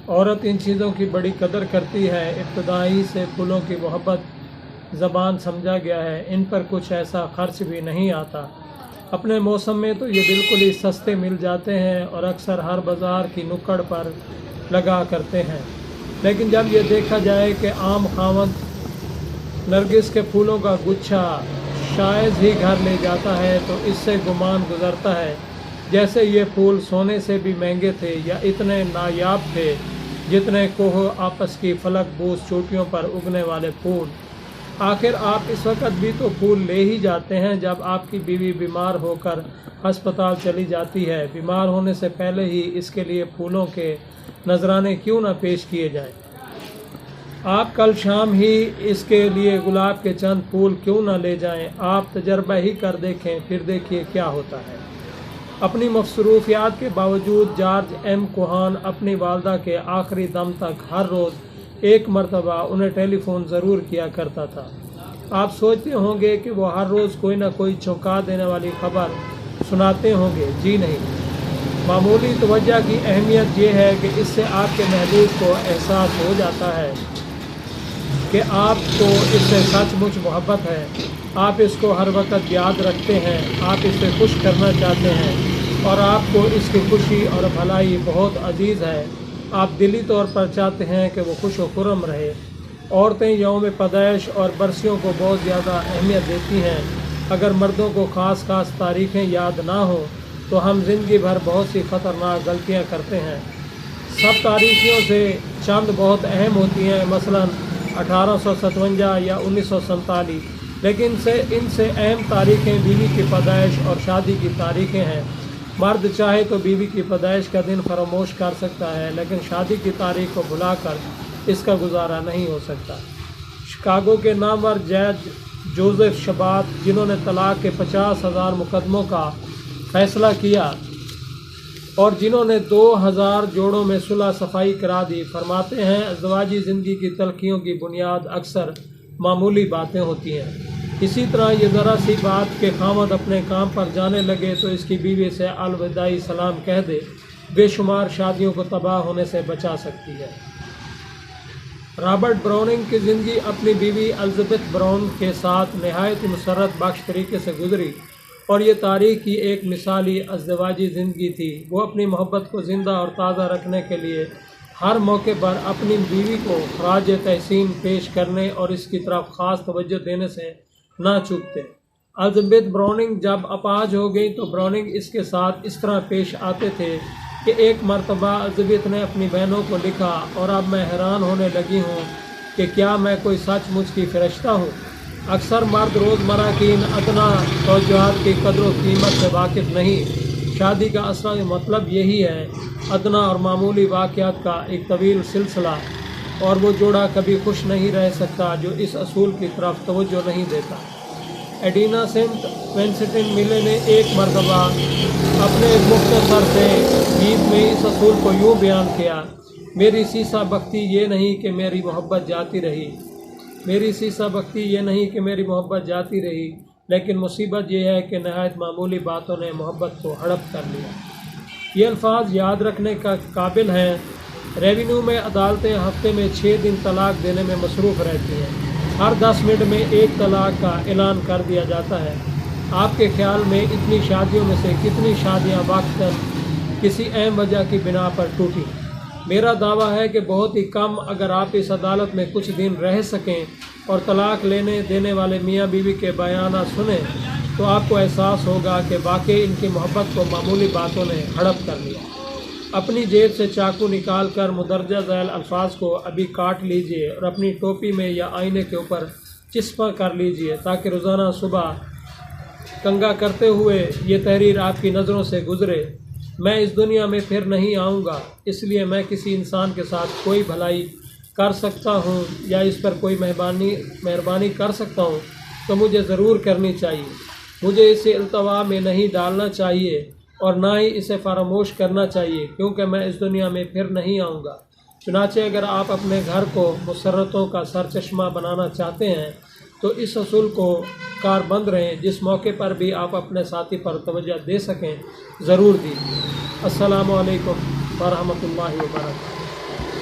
औरत इन चीज़ों की बड़ी कदर करती है। इब्तदाई से फूलों की मोहब्बत ज़बान समझा गया है। इन पर कुछ ऐसा खर्च भी नहीं आता। अपने मौसम में तो ये बिल्कुल ही सस्ते मिल जाते हैं और अक्सर हर बाज़ार की नुक्कड़ पर लगा करते हैं। लेकिन जब ये देखा जाए कि आम खावंद नरगिस के फूलों का गुच्छा शायद ही घर ले जाता है तो इससे गुमान गुजरता है जैसे ये फूल सोने से भी महंगे थे या इतने नायाब थे जितने कोह आपस की फलक बूस चोटियों पर उगने वाले फूल। आखिर आप इस वक्त भी तो फूल ले ही जाते हैं जब आपकी बीवी बीमार होकर अस्पताल चली जाती है। बीमार होने से पहले ही इसके लिए फूलों के नजराने क्यों ना पेश किए जाएं? आप कल शाम ही इसके लिए गुलाब के चंद फूल क्यों ना ले जाएं? आप तजर्बा ही कर देखें, फिर देखिए क्या होता है। अपनी मसरूफियात के बावजूद जॉर्ज एम कोहान अपनी वालदा के आखिरी दम तक हर रोज़ एक मरतबा उन्हें टेलीफोन ज़रूर किया करता था। आप सोचते होंगे कि वो हर रोज़ कोई ना कोई चौंका देने वाली खबर सुनाते होंगे। जी नहीं, मामूली तवज्जो की अहमियत ये है कि इससे आपके महबूब को एहसास हो जाता है कि आपको इससे सचमुच मोहब्बत है। आप इसको हर वक्त याद रखते हैं, आप इसे खुश करना चाहते हैं और आपको इसकी खुशी और भलाई बहुत अजीज़ है। आप दिली तौर पर चाहते हैं कि वो खुश व खुर्रम रहे। औरतें यौम पैदाइश और बरसियों को बहुत ज़्यादा अहमियत देती हैं। अगर मर्दों को ख़ास तारीख़ें याद ना हो तो हम ज़िंदगी भर बहुत सी ख़तरनाक गलतियाँ करते हैं। सब तारीखियों से चंद बहुत अहम होती हैं, मसलन 1857 या 1947, लेकिन इनसे अहम तारीखें बीवी की पैदाइश और शादी की तारीखें हैं। मर्द चाहे तो बीवी की पैदाइश का दिन फरामोश कर सकता है, लेकिन शादी की तारीख को भुलाकर इसका गुजारा नहीं हो सकता। शिकागो के नामवर जज जोसेफ शबात, जिन्होंने तलाक के 50,000 मुकदमों का फैसला किया और जिन्होंने 2000 जोड़ों में सुलह सफाई करा दी, फरमाते हैं अज़वाजी ज़िंदगी की तलखियों की बुनियाद अक्सर मामूली बातें होती हैं। इसी तरह ये ज़रा सी बात के खामद अपने काम पर जाने लगे तो इसकी बीवी से अलविदाई सलाम कह दे, बेशुमार शादियों को तबाह होने से बचा सकती है। रॉबर्ट ब्राउनिंग की ज़िंदगी अपनी बीवी एलिज़ाबेथ ब्राउन के साथ नहायत मुसर्रत बख्श तरीके से गुजरी और ये तारीख़ की एक मिसाली अज़वाजी ज़िंदगी थी। वो अपनी मोहब्बत को ज़िंदा और ताज़ा रखने के लिए हर मौके पर अपनी बीवी को खराज तहसीन पेश करने और इसकी तरफ ख़ास तवज्जो देने से ना चूकते। एलिज़ाबेथ ब्राउनिंग जब अपाहिज हो गई तो ब्राउनिंग इसके साथ इस तरह पेश आते थे कि एक मरतबा एलिज़ाबेथ ने अपनी बहनों को लिखा, और अब मैं हैरान होने लगी हूँ कि क्या मैं कोई सचमुच की फ़रिश्ता हूँ। अक्सर मर्द रोज़मर्रा की इन अदना तवज्जुहात की कदर व कीमत से वाकिफ़ नहीं। शादी का असली मतलब यही है, अदना और मामूली वाक़यात का एक तवील सिलसिला, और वो जोड़ा कभी खुश नहीं रह सकता जो इस असूल की तरफ तवज्जो नहीं देता। एडिना सेंट विंसेंट मिले ने एक मरतबा अपने एक मुख्तसर से गीत में इस असूल को यूँ बयान किया, मेरी सीसा बख्ती ये नहीं कि मेरी मोहब्बत जाती रही, मेरी सीसा बख्ती ये नहीं कि मेरी मोहब्बत जाती रही, लेकिन मुसीबत ये है कि नहायत मामूली बातों ने मोहब्बत को हड़प कर लिया। ये अल्फाज याद रखने का काबिल हैं। रेवेन्यू में अदालतें हफ्ते में 6 दिन तलाक देने में मसरूफ़ रहती हैं। हर 10 मिनट में एक तलाक का ऐलान कर दिया जाता है। आपके ख्याल में इतनी शादियों में से कितनी शादियां वक्तन किसी अहम वजह की बिना पर टूटी? मेरा दावा है कि बहुत ही कम। अगर आप इस अदालत में कुछ दिन रह सकें और तलाक लेने देने वाले मियाँ बीवी के बयान सुने तो आपको एहसास होगा कि वाकई इनकी मोहब्बत को मामूली बातों ने हड़प कर लिया। अपनी जेब से चाकू निकाल कर मुदर्जा झैल अल्फाज को अभी काट लीजिए और अपनी टोपी में या आईने के ऊपर चिस्पा कर लीजिए ताकि रोज़ाना सुबह कंगा करते हुए ये तहरीर आपकी नज़रों से गुज़रे। मैं इस दुनिया में फिर नहीं आऊँगा, इसलिए मैं किसी इंसान के साथ कोई भलाई कर सकता हूँ या इस पर कोई मेहरबानी कर सकता हूँ तो मुझे ज़रूर करनी चाहिए। मुझे इसे इल्तवा में नहीं डालना चाहिए और ना ही इसे फरामोश करना चाहिए, क्योंकि मैं इस दुनिया में फिर नहीं आऊँगा। चुनाचे अगर आप अपने घर को मुसर्रतों का सरचश्मा बनाना चाहते हैं तो इस असूल को कारबंद रहें। जिस मौके पर भी आप अपने साथी पर तवज्जो दे सकें ज़रूर दीजिए। अस्सलामु अलैकुम व रहमतुल्लाहि व बरकातहू।